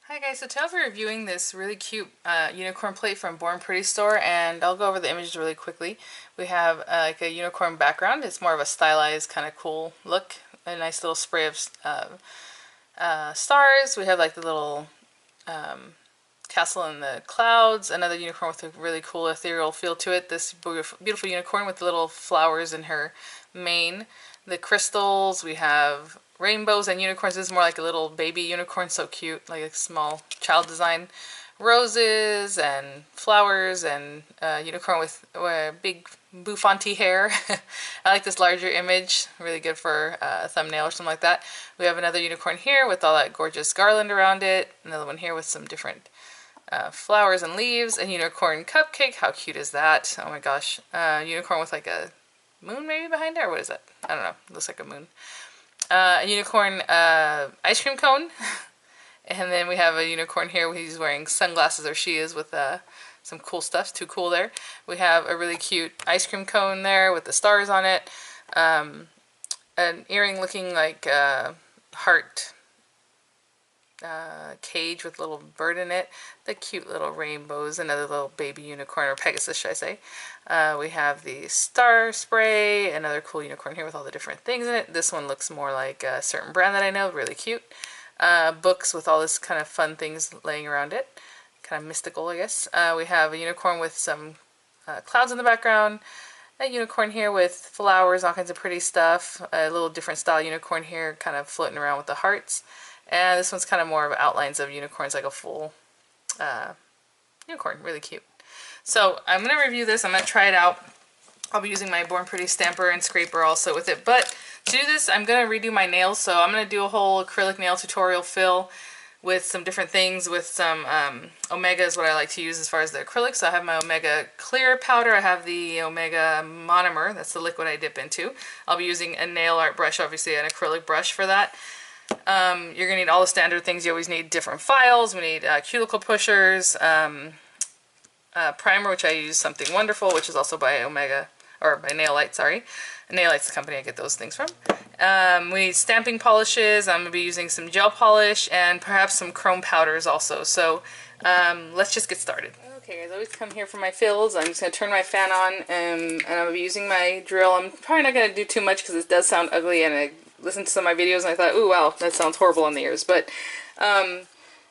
Hi guys, so today I'll be reviewing this really cute unicorn plate from Born Pretty store, and I'll go over the images really quickly. We have like a unicorn background. It's more of a stylized kind of cool look. A nice little spray of stars. We have like the little castle in the clouds. Another unicorn with a really cool ethereal feel to it. This beautiful unicorn with little flowers in her mane. The crystals, we have rainbows and unicorns. This is more like a little baby unicorn, so cute, like a small child design. Roses and flowers and unicorn with big bouffanty hair. I like this larger image, really good for a thumbnail or something like that. We have another unicorn here with all that gorgeous garland around it. Another one here with some different flowers and leaves. A unicorn cupcake, how cute is that? Oh my gosh. Unicorn with like a moon maybe behind it, or what is that? I don't know, it looks like a moon. A unicorn ice cream cone. And then we have a unicorn here where he's wearing sunglasses, or she is, with some cool stuff. Too cool there. We have a really cute ice cream cone there with the stars on it. An earring looking like a heart cage with a little bird in it. The cute little rainbows. Another little baby unicorn, or Pegasus should I say. We have the star spray. Another cool unicorn here with all the different things in it. This one looks more like a certain brand that I know. Really cute. Books with all this kind of fun things laying around it. Kind of mystical, I guess. We have a unicorn with some clouds in the background. A unicorn here with flowers, all kinds of pretty stuff. A little different style unicorn here, kind of floating around with the hearts. And this one's kind of more of outlines of unicorns, like a full unicorn. Really cute. So I'm going to review this. I'm going to try it out. I'll be using my Born Pretty stamper and scraper also with it. But to do this, I'm going to redo my nails. So I'm going to do a whole acrylic nail tutorial fill with some different things, with some Omega is what I like to use as far as the acrylic. So I have my Omega clear powder. I have the Omega monomer. That's the liquid I dip into. I'll be using a nail art brush, obviously an acrylic brush for that. You're going to need all the standard things. You always need different files. We need cuticle pushers, primer, which I use Something Wonderful, which is also by Omega, or by Nailite, sorry. Nailite's the company I get those things from. We need stamping polishes. I'm going to be using some gel polish and perhaps some chrome powders also. So let's just get started. Okay guys, I always come here for my fills. I'm just going to turn my fan on and I'm going to be using my drill. I'm probably not going to do too much because it does sound ugly, and I listened to some of my videos and I thought, ooh wow, that sounds horrible on the ears. But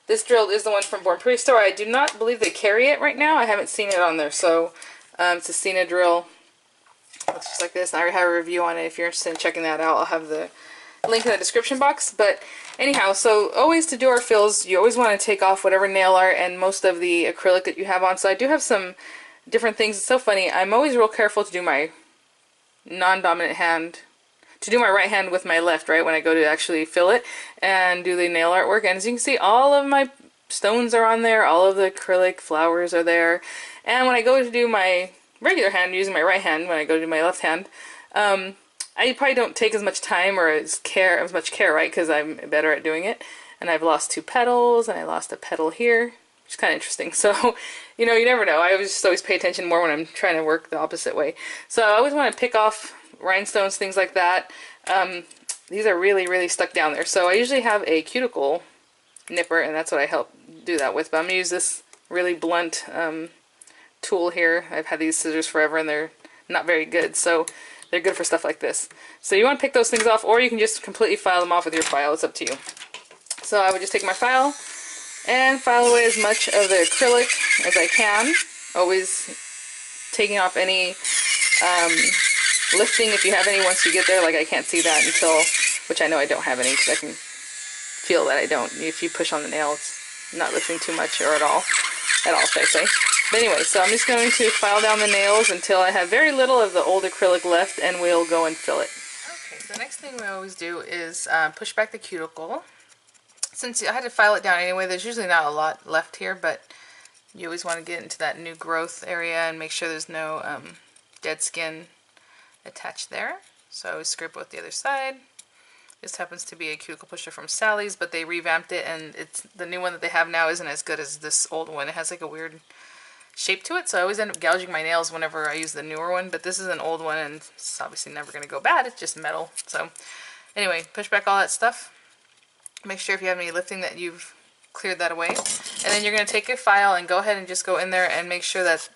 this drill is the one from Born Pretty store. I do not believe they carry it right now. I haven't seen it on there. So it's a Cena drill. Looks just like this. I already have a review on it. If you're interested in checking that out, I'll have the link in the description box. But anyhow, so always to do our fills, you always want to take off whatever nail art and most of the acrylic that you have on. So I do have some different things. It's so funny. I'm always real careful to do my non-dominant hand, to do my right hand with my left, right, when I go to actually fill it and do the nail artwork. And as you can see, all of my stones are on there. All of the acrylic flowers are there. And when I go to do my regular hand, using my right hand, when I go to do my left hand, I probably don't take as much time or as much care, right, because I'm better at doing it. And I've lost 2 petals, and I lost a petal here, which is kind of interesting. So, you know, you never know. I just always pay attention more when I'm trying to work the opposite way. So I always want to pick off rhinestones, things like that. These are really, really stuck down there. So I usually have a cuticle nipper, and that's what I help do that with. But I'm going to use this really blunt tool here. I've had these scissors forever and they're not very good, so they're good for stuff like this. So you want to pick those things off, or you can just completely file them off with your file. It's up to you. So I would just take my file and file away as much of the acrylic as I can, always taking off any lifting if you have any once you get there. Like I can't see that until, which I know I don't have any because I can feel that I don't. If you push on the nail, it's not lifting too much or at all, should I say. But anyway, so I'm just going to file down the nails until I have very little of the old acrylic left, and we'll go and fill it. Okay, so the next thing we always do is push back the cuticle. Since I had to file it down anyway, there's usually not a lot left here, but you always want to get into that new growth area and make sure there's no dead skin attached there. So I always scrape with the other side. This happens to be a cuticle pusher from Sally's, but they revamped it, and it's the new one that they have now isn't as good as this old one. It has like a weird shape to it, so I always end up gouging my nails whenever I use the newer one. But this is an old one, and it's obviously never going to go bad. It's just metal. So anyway, push back all that stuff. Make sure if you have any lifting that you've cleared that away. And then you're going to take a file and go ahead and just go in there and make sure that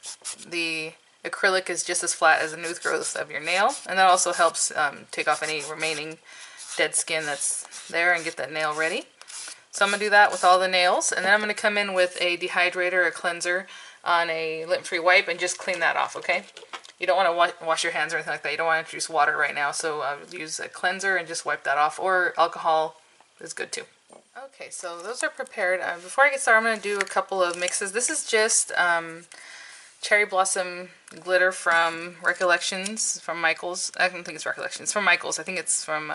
the acrylic is just as flat as the new growth of your nail. And that also helps take off any remaining dead skin that's there and get that nail ready. So I'm going to do that with all the nails. And then I'm going to come in with a dehydrator, a cleanser on a lint-free wipe and just clean that off, okay? You don't want to wash your hands or anything like that. You don't want to introduce water right now. So I'll use a cleanser and just wipe that off. Or alcohol is good too. Okay, so those are prepared. Before I get started, I'm going to do a couple of mixes. This is just cherry blossom glitter from Recollections, from Michaels. I don't think it's Recollections, from Michaels. I think it's from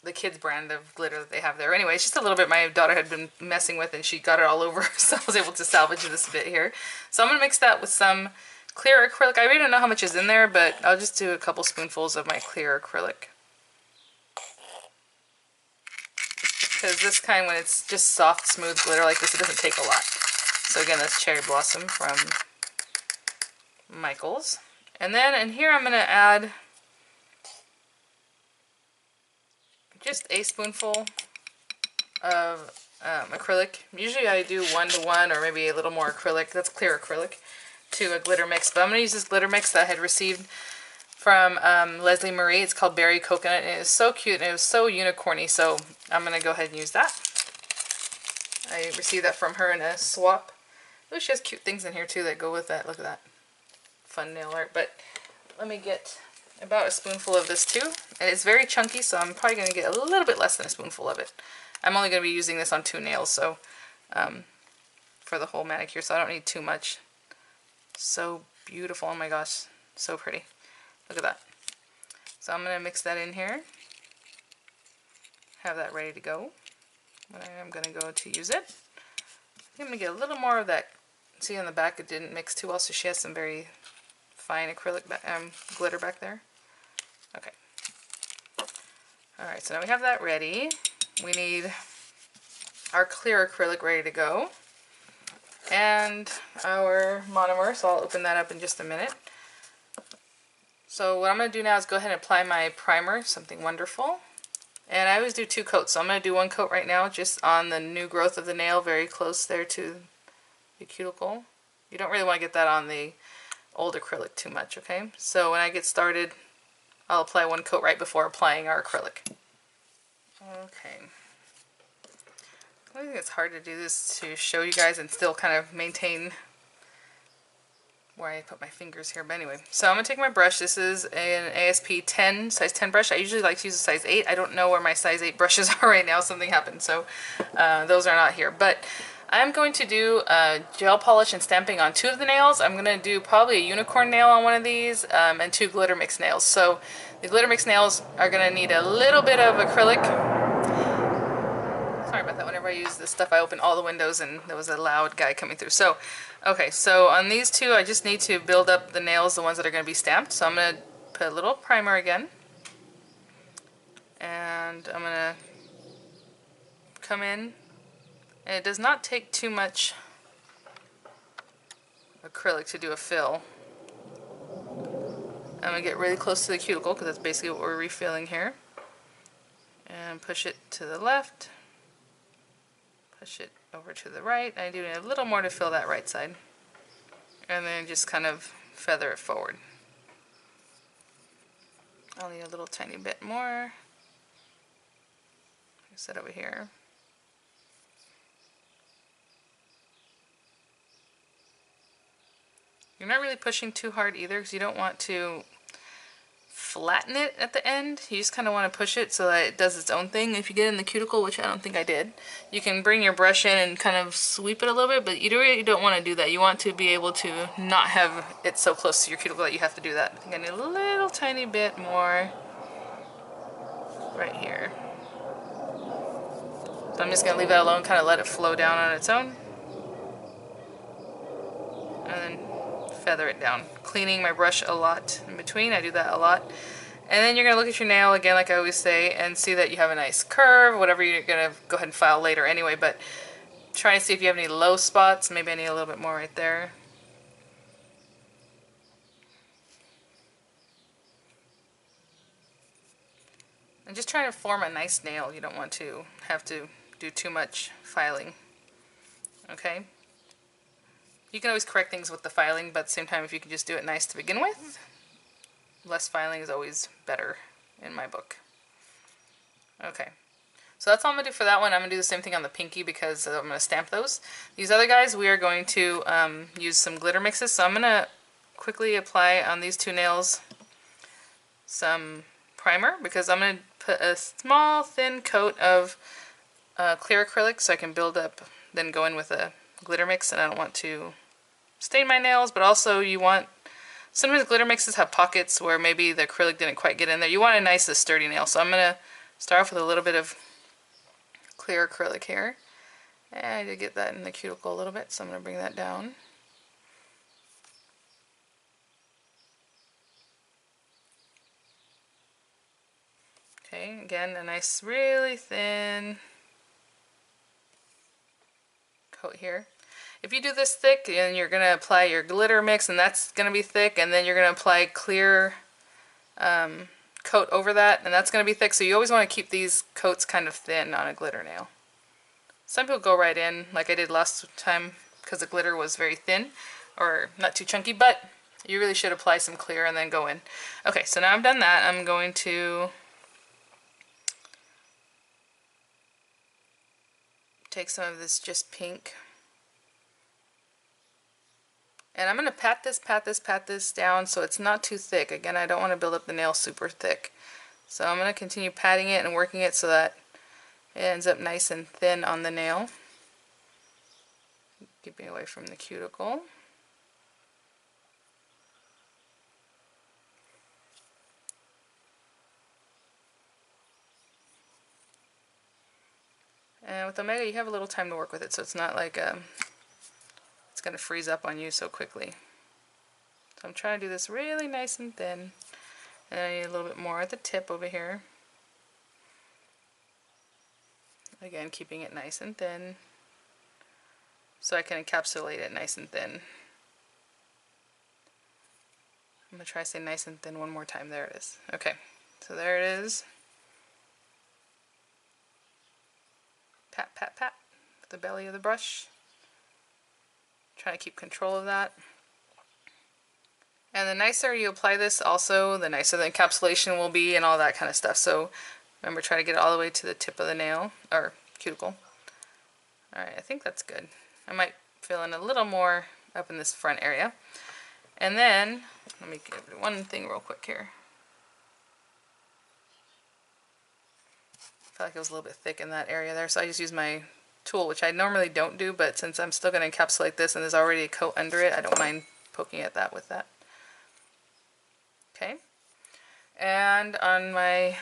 the kids brand of glitter that they have there. Anyway, it's just a little bit my daughter had been messing with and she got it all over, so I was able to salvage this bit here. So I'm going to mix that with some clear acrylic. I really don't know how much is in there, but I'll just do a couple spoonfuls of my clear acrylic. Because this kind, when it's just soft, smooth glitter like this, it doesn't take a lot. So again, that's Cherry Blossom from Michaels. And then in here I'm going to add just a spoonful of acrylic. Usually I do 1 to 1 or maybe a little more acrylic. That's clear acrylic to a glitter mix. But I'm going to use this glitter mix that I had received from Leslie Marie. It's called Berry Coconut, and it is so cute and it was so unicorny, so I'm going to go ahead and use that. I received that from her in a swap. Oh, she has cute things in here too that go with that. Look at that. Fun nail art. But let me get about a spoonful of this too. And it's very chunky, so I'm probably going to get a little bit less than a spoonful of it. I'm only going to be using this on 2 nails, so for the whole manicure, so I don't need too much. So beautiful. Oh my gosh. So pretty. Look at that. So I'm going to mix that in here. Have that ready to go. I'm going to go to use it. I'm going to get a little more of that. See on the back it didn't mix too well, so she has some very fine acrylic glitter back there. Okay. Alright, so now we have that ready. We need our clear acrylic ready to go. And our monomer, so I'll open that up in just a minute. So what I'm going to do now is go ahead and apply my primer, Something Wonderful. And I always do 2 coats, so I'm going to do 1 coat right now just on the new growth of the nail, very close there to the cuticle. You don't really want to get that on the old acrylic too much, okay? So when I get started, I'll apply 1 coat right before applying our acrylic. Okay. I think it's hard to do this to show you guys and still kind of maintain where I put my fingers here, but anyway. So I'm going to take my brush. This is an ASP 10, size 10 brush. I usually like to use a size 8. I don't know where my size 8 brushes are right now. Something happened, so those are not here. But I'm going to do gel polish and stamping on 2 of the nails. I'm going to do probably a unicorn nail on one of these and 2 glitter mix nails. So the glitter mix nails are going to need a little bit of acrylic. Sorry about that. Whenever I use this stuff, I open all the windows and there was a loud guy coming through. So, okay, so on these 2, I just need to build up the nails, the ones that are going to be stamped. So I'm going to put a little primer again. And I'm going to come in. And it does not take too much acrylic to do a fill. I'm going to get really close to the cuticle because that's basically what we're refilling here. And push it to the left. Push it over to the right. I do need a little more to fill that right side. And then just kind of feather it forward. I'll need a little tiny bit more. Set over here. You're not really pushing too hard either because you don't want to flatten it at the end. You just kind of want to push it so that it does its own thing. If you get in the cuticle, which I don't think I did, you can bring your brush in and kind of sweep it a little bit, but you really don't want to do that. You want to be able to not have it so close to your cuticle that you have to do that. I think I need a little tiny bit more right here. So I'm just going to leave that alone, kind of let it flow down on its own. And then feather it down. Cleaning my brush a lot in between. I do that a lot. And then you're going to look at your nail again, like I always say, and see that you have a nice curve, whatever you're going to go ahead and file later anyway, but try to see if you have any low spots. Maybe I need a little bit more right there. And just try to form a nice nail. You don't want to have to do too much filing. Okay? You can always correct things with the filing, but at the same time, if you can just do it nice to begin with, less filing is always better in my book. Okay. So that's all I'm going to do for that one. I'm going to do the same thing on the pinky because I'm going to stamp those. These other guys, we are going to use some glitter mixes. So I'm going to quickly apply on these two nails some primer because I'm going to put a small thin coat of clear acrylic so I can build up, then go in with a glitter mix, and I don't want to stain my nails, but also you want, sometimes glitter mixes have pockets where maybe the acrylic didn't quite get in there. You want a nice sturdy nail. So I'm going to start off with a little bit of clear acrylic here. And I did get that in the cuticle a little bit, so I'm going to bring that down. Okay, again, a nice really thin coat here. If you do this thick, and you're going to apply your glitter mix, and that's going to be thick, and then you're going to apply clear coat over that, and that's going to be thick, so you always want to keep these coats kind of thin on a glitter nail. Some people go right in, like I did last time, because the glitter was very thin, or not too chunky, but you really should apply some clear and then go in. Okay, so now I've done that, I'm going to take some of this just pink, and I'm going to pat this down so it's not too thick. Again, I don't want to build up the nail super thick. So I'm going to continue patting it and working it so that it ends up nice and thin on the nail. Keeping away from the cuticle. And with Omega, you have a little time to work with it, so it's not like it's going to freeze up on you so quickly. So I'm trying to do this really nice and thin. And I need a little bit more at the tip over here. Again, keeping it nice and thin so I can encapsulate it nice and thin. I'm going to try to say nice and thin one more time. There it is. Okay, so there it is. Pat, pat, pat with the belly of the brush. Trying to keep control of that. And the nicer you apply this also, the nicer the encapsulation will be and all that kind of stuff. So remember, try to get it all the way to the tip of the nail, or cuticle. Alright, I think that's good. I might fill in a little more up in this front area. And then, let me give it one thing real quick here. I felt like it was a little bit thick in that area there, so I just used my tool, which I normally don't do, but since I'm still going to encapsulate this and there's already a coat under it, I don't mind poking at that with that. Okay, and on my,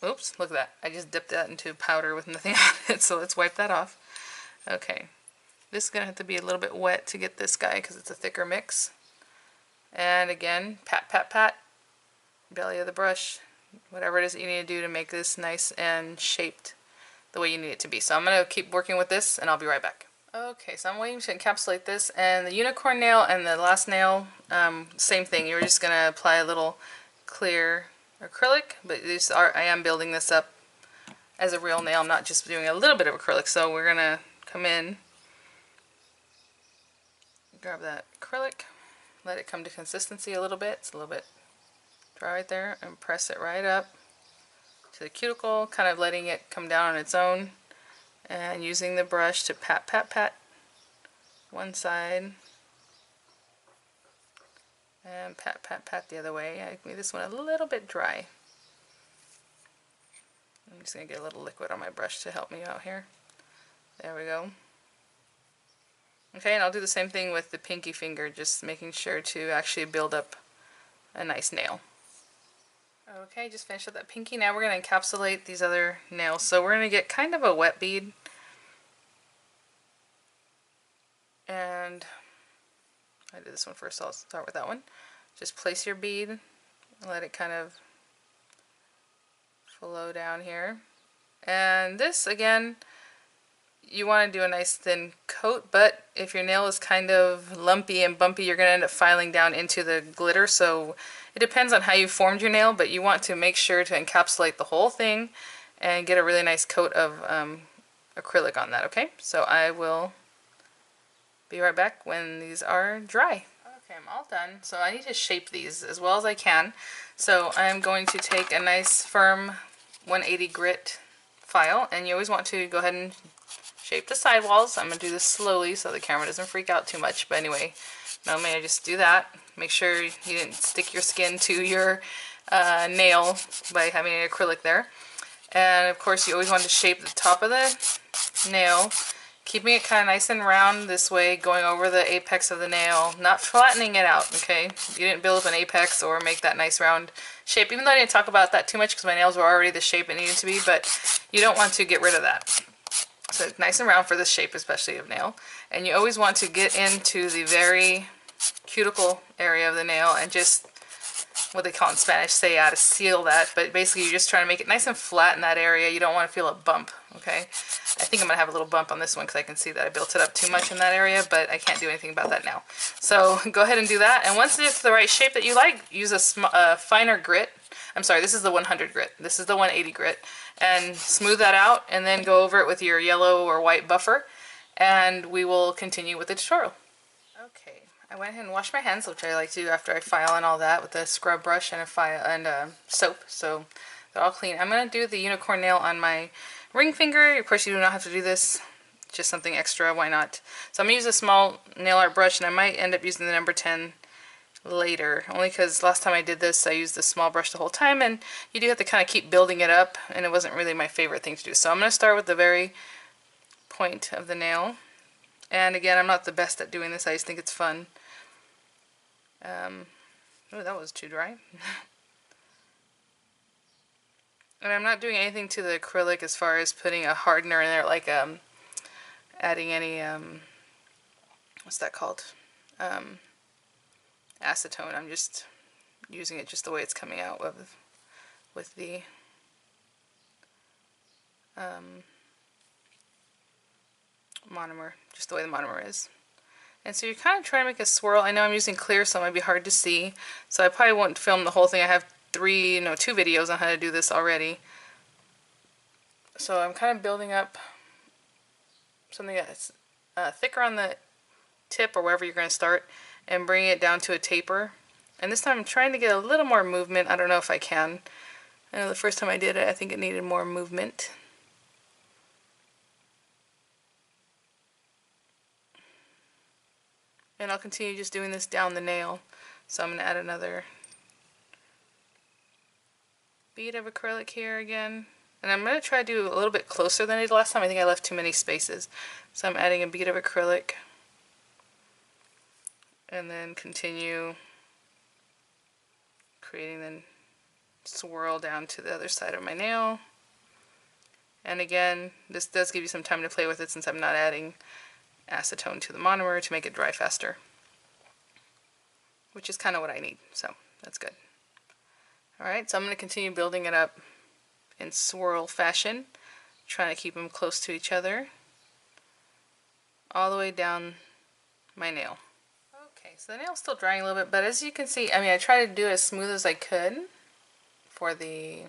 oops, look at that, I just dipped that into powder with nothing on it, so let's wipe that off. Okay, this is going to have to be a little bit wet to get this guy because it's a thicker mix. And again, pat, pat, pat, belly of the brush, whatever it is that you need to do to make this nice and shaped the way you need it to be. So I'm going to keep working with this and I'll be right back. Okay, so I'm waiting to encapsulate this, and the unicorn nail and the last nail, same thing. You're just going to apply a little clear acrylic, but these are, I am building this up as a real nail. I'm not just doing a little bit of acrylic, so we're going to come in, grab that acrylic, let it come to consistency a little bit. It's a little bit dry right there, and press it right up to the cuticle, kind of letting it come down on its own. And using the brush to pat, pat, pat one side, and pat, pat, pat the other way. I made this one a little bit dry. I'm just going to get a little liquid on my brush to help me out here. There we go. Okay, and I'll do the same thing with the pinky finger, just making sure to actually build up a nice nail. Okay, just finished up that pinky. Now we're going to encapsulate these other nails. So we're going to get kind of a wet bead. And I did this one first, so I'll start with that one. Just place your bead and let it kind of flow down here. And this, again, you want to do a nice thin coat, but if your nail is kind of lumpy and bumpy, you're going to end up filing down into the glitter. So it depends on how you formed your nail, but you want to make sure to encapsulate the whole thing and get a really nice coat of acrylic on that, okay? So I will be right back when these are dry. Okay, I'm all done. So I need to shape these as well as I can. So I'm going to take a nice firm 180 grit file, and you always want to go ahead and shape the sidewalls. I'm going to do this slowly so the camera doesn't freak out too much, but anyway, normally I just do that. Make sure you didn't stick your skin to your nail by having an acrylic there. And of course you always want to shape the top of the nail, keeping it kind of nice and round this way, going over the apex of the nail, not flattening it out, okay? You didn't build up an apex or make that nice round shape, even though I didn't talk about that too much because my nails were already the shape it needed to be, but you don't want to get rid of that. So it's nice and round for this shape, especially of nail. And you always want to get into the very cuticle area of the nail and just, what they call in Spanish, say how to seal that, but basically you're just trying to make it nice and flat in that area. You don't want to feel a bump, okay? I think I'm going to have a little bump on this one because I can see that I built it up too much in that area, but I can't do anything about that now. So go ahead and do that, and once it's the right shape that you like, use a finer grit. I'm sorry, this is the 100 grit. This is the 180 grit. And smooth that out, and then go over it with your yellow or white buffer, and we will continue with the tutorial. Okay. I went ahead and washed my hands, which I like to do after I file and all that, with a scrub brush and soap, so they're all clean. I'm going to do the unicorn nail on my ring finger. Of course, you do not have to do this, just something extra, why not? So I'm going to use a small nail art brush, and I might end up using the number 10 later, only because last time I did this I used the small brush the whole time, and you do have to kind of keep building it up, and it wasn't really my favorite thing to do. So I'm going to start with the very point of the nail. And again, I'm not the best at doing this, I just think it's fun. Oh, that was too dry. And I'm not doing anything to the acrylic as far as putting a hardener in there, like adding any, what's that called? Acetone. I'm just using it just the way it's coming out with the monomer, just the way the monomer is. And so you're kind of trying to make a swirl. I know I'm using clear, so it might be hard to see. So I probably won't film the whole thing. I have two videos on how to do this already. So I'm kind of building up something that's thicker on the tip or wherever you're going to start, and bringing it down to a taper. And this time I'm trying to get a little more movement. I don't know if I can. I know the first time I did it, I think it needed more movement. And I'll continue just doing this down the nail. So I'm going to add another bead of acrylic here again. And I'm going to try to do a little bit closer than I did last time. I think I left too many spaces. So I'm adding a bead of acrylic. And then continue creating the swirl down to the other side of my nail. And again, this does give you some time to play with it since I'm not adding acetone to the monomer to make it dry faster, which is kind of what I need, so that's good. Alright, so I'm going to continue building it up in swirl fashion, trying to keep them close to each other all the way down my nail. Okay, so the nail's still drying a little bit, but as you can see, I tried to do it as smooth as I could for the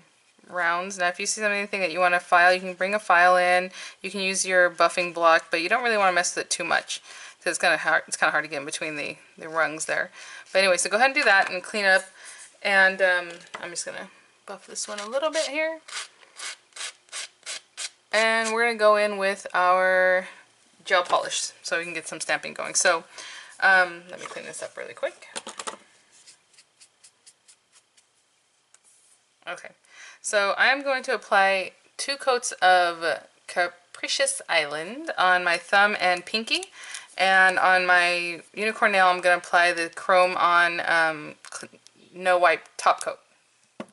rounds. Now if you see anything that you want to file, you can bring a file in. You can use your buffing block, but you don't really want to mess with it too much because it's kind of hard to get in between the rungs there. But anyway, so go ahead and do that and clean up. And I'm just going to buff this one a little bit here. And we're going to go in with our gel polish so we can get some stamping going. So let me clean this up really quick. Okay. So I'm going to apply 2 coats of Capricious Island on my thumb and pinky, and on my unicorn nail I'm going to apply the chrome on No Wipe Topcoat.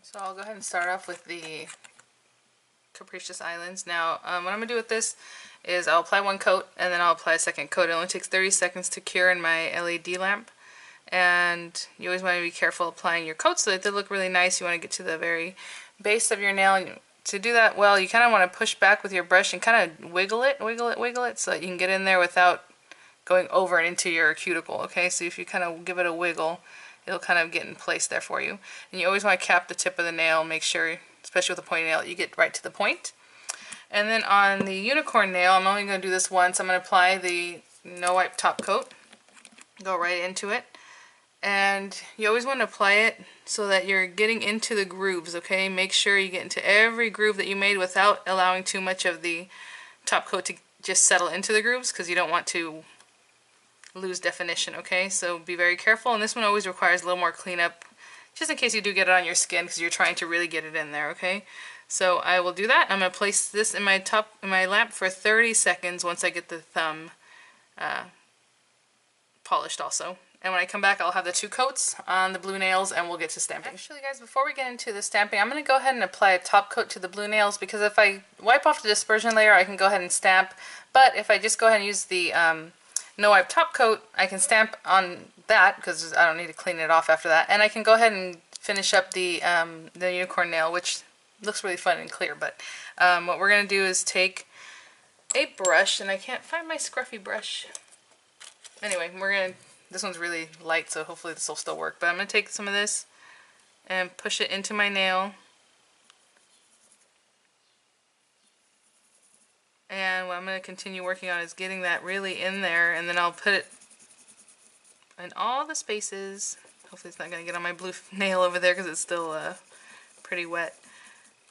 So I'll go ahead and start off with the Capricious Islands. Now what I'm going to do with this is I'll apply 1 coat and then I'll apply a 2nd coat. It only takes 30 seconds to cure in my LED lamp. And you always want to be careful applying your coats so that they look really nice. You want to get to the very base of your nail. And to do that well, you kind of want to push back with your brush and kind of wiggle it so that you can get in there without going over and into your cuticle. Okay, so if you kind of give it a wiggle, it'll kind of get in place there for you. And you always want to cap the tip of the nail, make sure, especially with a pointy nail, you get right to the point. And then on the unicorn nail, I'm only going to do this once. I'm going to apply the No Wipe Top Coat. Go right into it. And you always want to apply it so that you're getting into the grooves, okay? Make sure you get into every groove that you made without allowing too much of the top coat to just settle into the grooves, because you don't want to lose definition, okay? So be very careful, and this one always requires a little more cleanup, just in case you do get it on your skin, because you're trying to really get it in there, okay? So I will do that. I'm going to place this in my lamp for 30 seconds once I get the thumb polished also. And when I come back, I'll have the 2 coats on the blue nails, and we'll get to stamping. Actually, guys, before we get into the stamping, I'm going to go ahead and apply a top coat to the blue nails, because if I wipe off the dispersion layer, I can go ahead and stamp. But if I just go ahead and use the No Wipe Top Coat, I can stamp on that, because I don't need to clean it off after that. And I can go ahead and finish up the unicorn nail, which looks really fun and clear. But what we're going to do is take a brush, and I can't find my scruffy brush. Anyway, this one's really light, so hopefully this will still work. But I'm going to take some of this and push it into my nail. And what I'm going to continue working on is getting that really in there, and then I'll put it in all the spaces. Hopefully it's not going to get on my blue nail over there, because it's still pretty wet.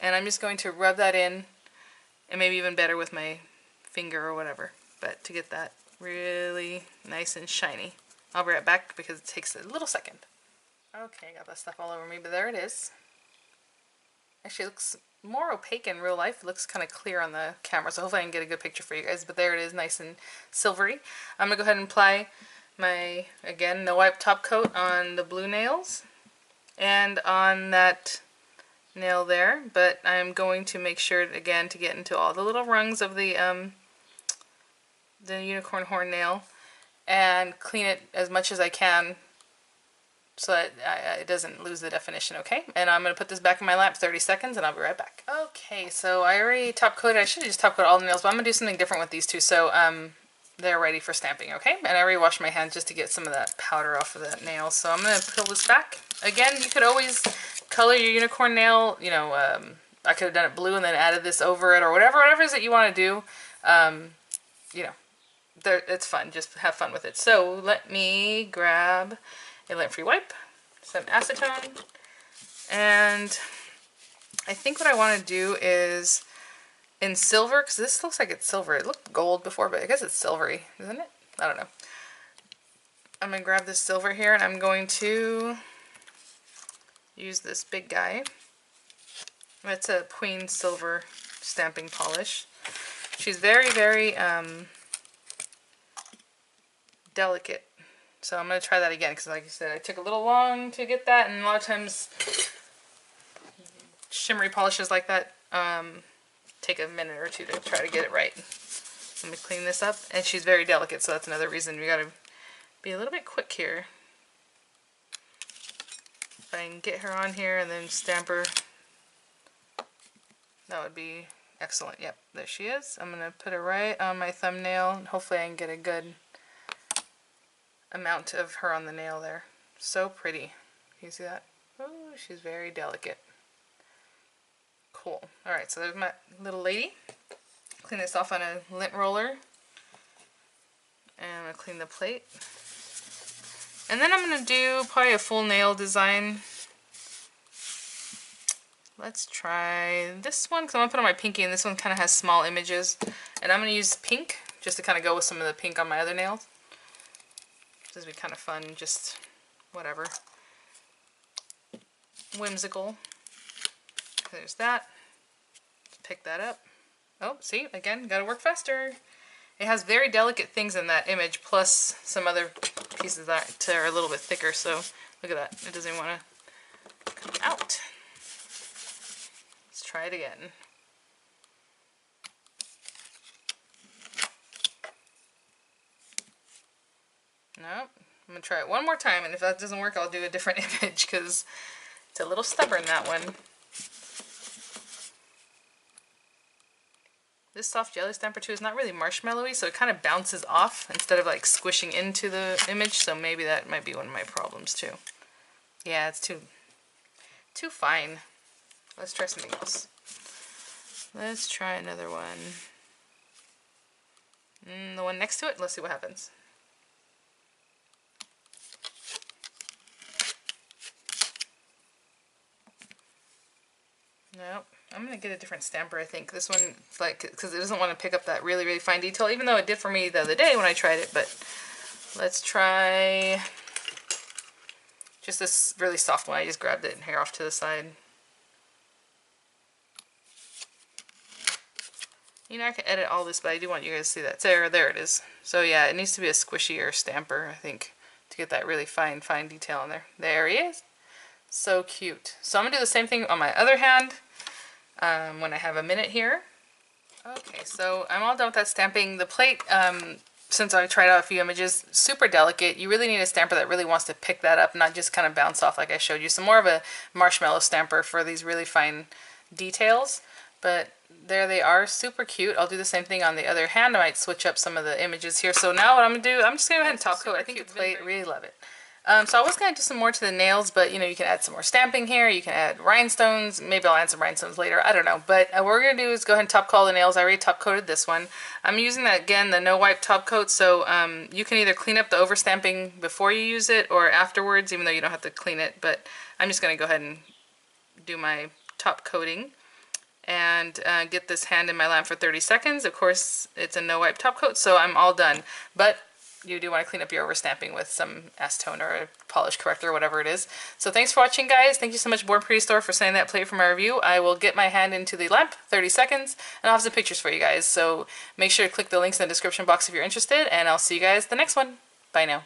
And I'm just going to rub that in, and maybe even better with my finger or whatever, but to get that really nice and shiny. I'll be right back because it takes a little second. Okay, got that stuff all over me, but there it is. Actually, it looks more opaque in real life. It looks kind of clear on the camera, so hopefully I can get a good picture for you guys. But there it is, nice and silvery. I'm going to go ahead and apply my, again, No Wipe Top Coat on the blue nails and on that nail there. But I'm going to make sure, again, to get into all the little rungs of the unicorn horn nail, and clean it as much as I can so that it doesn't lose the definition, okay? And I'm going to put this back in my lamp 30 seconds, and I'll be right back. Okay, so I already top coated. I should have just top coated all the nails, but I'm going to do something different with these two, so they're ready for stamping, okay? And I already washed my hands just to get some of that powder off of that nail, so I'm going to peel this back. Again, you could always color your unicorn nail, you know, I could have done it blue and then added this over it, or whatever it is that you want to do. You know, it's fun. Just have fun with it. So let me grab a lint-free wipe, some acetone, and I think what I want to do is in silver, because this looks like it's silver. It looked gold before, but I guess it's silvery, isn't it? I don't know. I'm going to grab this silver here, and I'm going to use this big guy. It's a Queen Silver stamping polish. She's very, very delicate. So I'm going to try that again, because like I said, I took a little long to get that, and a lot of times shimmery polishes like that take a minute or two to try to get it right. Let me clean this up. And she's very delicate, so that's another reason we got to be a little bit quick here. If I can get her on here and then stamp her, that would be excellent. Yep, there she is. I'm going to put her right on my thumbnail. Hopefully I can get a good amount of her on the nail there. So pretty. Can you see that? Oh, she's very delicate. Cool. Alright, so there's my little lady. Clean this off on a lint roller. And I'm going to clean the plate. And then I'm going to do probably a full nail design. Let's try this one, because I'm going to put on my pinky, and this one kind of has small images. And I'm going to use pink, just to kind of go with some of the pink on my other nails. This would be kind of fun, just whatever. Whimsical. There's that. Let's pick that up. Oh, see, again, gotta work faster. It has very delicate things in that image, plus some other pieces that are a little bit thicker, so look at that. It doesn't even want to come out. Let's try it again. Nope. I'm going to try it one more time, and if that doesn't work, I'll do a different image, because it's a little stubborn, that one. This soft jelly stamper too is not really marshmallowy, so it kind of bounces off instead of like squishing into the image, so maybe that might be one of my problems too. Yeah, it's too fine. Let's try something else. Let's try another one. The one next to it, let's see what happens. Nope. I'm going to get a different stamper, I think. This one, like, because it doesn't want to pick up that really, really fine detail, even though it did for me the other day when I tried it. But let's try just this really soft one. I just grabbed it here off to the side. You know, I can edit all this, but I do want you guys to see that. There it is. So yeah, it needs to be a squishier stamper, I think, to get that really fine detail in there. There he is. So cute. So I'm going to do the same thing on my other hand when I have a minute here. Okay, so I'm all done with that stamping. The plate, since I tried out a few images, super delicate. You really need a stamper that really wants to pick that up, not just kind of bounce off like I showed you. So more of a marshmallow stamper for these really fine details. But there they are, super cute. I'll do the same thing on the other hand. I might switch up some of the images here. So now what I'm going to do, I'm just going to go ahead and top coat. I think it's plate, really love it. So I was going to do some more to the nails, but you know, you can add some more stamping here, you can add rhinestones, maybe I'll add some rhinestones later, I don't know. But what we're going to do is go ahead and top coat the nails. I already top coated this one. I'm using that, again, the no wipe top coat, so you can either clean up the overstamping before you use it or afterwards, even though you don't have to clean it. But I'm just going to go ahead and do my top coating and get this hand in my lamp for 30 seconds. Of course, it's a no wipe top coat, so I'm all done. But you do want to clean up your overstamping with some acetone or a polish corrector or whatever it is. So thanks for watching, guys. Thank you so much, Born Pretty Store, for sending that plate for my review. I will get my hand into the lamp, 30 seconds, and I'll have some pictures for you guys. So make sure to click the links in the description box if you're interested, and I'll see you guys the next one. Bye now.